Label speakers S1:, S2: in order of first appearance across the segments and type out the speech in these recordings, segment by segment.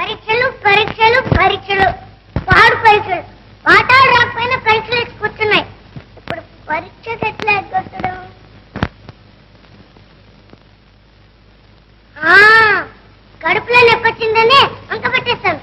S1: పరీక్షలు పరీక్షలు పరీక్షలు పాడు పరీక్షలు పాఠాలు రాకపోయినా పరీక్షలు కూర్చున్నాయి. ఇప్పుడు పరీక్షకు ఎట్లా ఎగ్గొట్టడం? కడుపులో నొప్పొచ్చిందనే వంక పెట్టేస్తాను.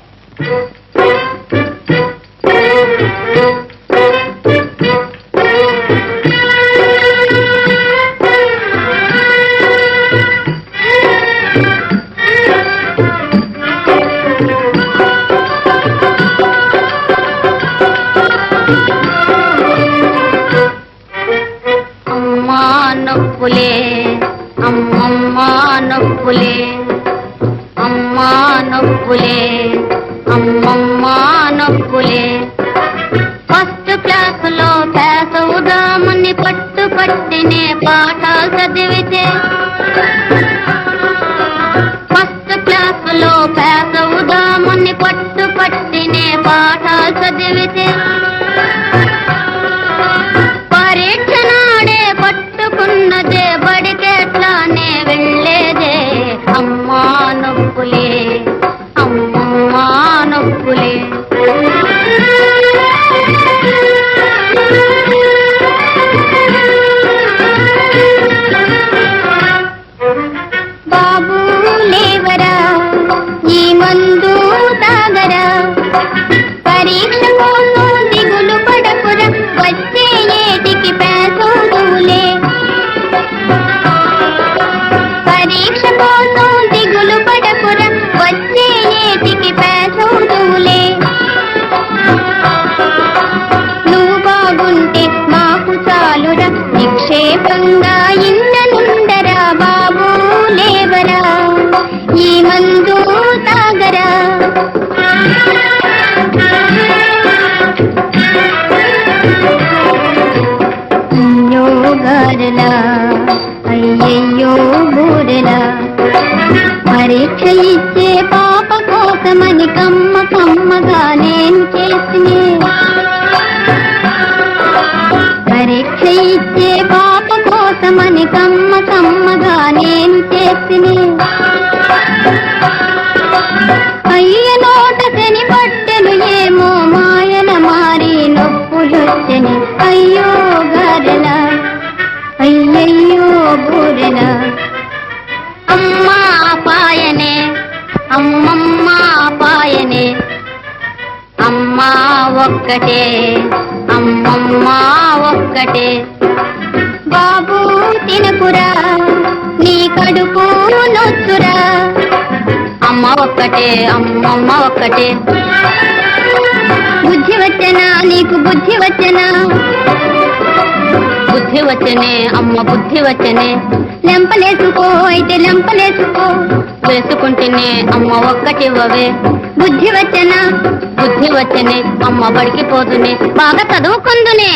S2: అమ్మా నొప్పులే అమ్మమ్మ నొప్పులే అమ్మా నొప్పులే అమ్మమ్మ నొప్పులే. ఫస్ట్ క్లాసులో పాస్ అవుదామని పట్టు పట్టినే పాఠాలు చదివితే, ఫస్ట్ క్లాసులో పాస్ అవుదామని పట్టు పట్టినే పాఠాలు చదివితే, పరీక్ష నాడే పట్టుకున్నదే బడికెట్లానే వెళ్ళేదే. అమ్మా నొప్పులే అమ్మమ్మ నొప్పులే. బాబు లేవరా, ఈ మందు తాగరా, పరీక్ష కోసం దిగులు పడకురా, వచ్చే ఏటికి పేసోదులే. పరీక్ష కోసం దిగులు పడకురా, వచ్చే ఏటికి పేసోదులే. నువ్వు బాగుంటే మాకు చాలురా, నిక్షేపంగా ఇండనుండరా. బాబు లేవరా, ఈ మందు తాగరా. అయ్యో గారెలా అయ్యయ్యో బూరెలా, పరీక్ష ఇచ్చే పాప కోసమని కమ్మ కమ్మగా నేను చేసినే. పరీక్ష ఇచ్చే పాప కోసమని కమ్మ కమ్మగా నేను చేసినే. అయ్య నోట శని పట్టెను ఏమో మాయన మారి నొప్పులొచ్చని. అయ్యో గారెలా అయ్యయ్యో బూరెలా. అమ్మా పాయనే అమ్మమ్మ పాయనే, అమ్మా ఒక్కటే అమ్మమ్మ ఒక్కటే. బాబు తినకురా, నీ కడుపు నొచ్చురా. అమ్మ ఒక్కటే అమ్మమ్మ ఒక్కటే. బుద్ధి వచ్చనా నీకు బుద్ధి వచ్చనా? బుద్ధి వచ్చనే అమ్మ బుద్ధి వచ్చనే. లెంపలేసుకో అయితే లెంపలేసుకో, వేసుకుంటేనే అమ్మ ఒక్కటివ్వవే. బుద్ధి వచ్చనా? బుద్ధి వచ్చనే అమ్మ బడికి పోదునే, బాగా చదువుకుందునే.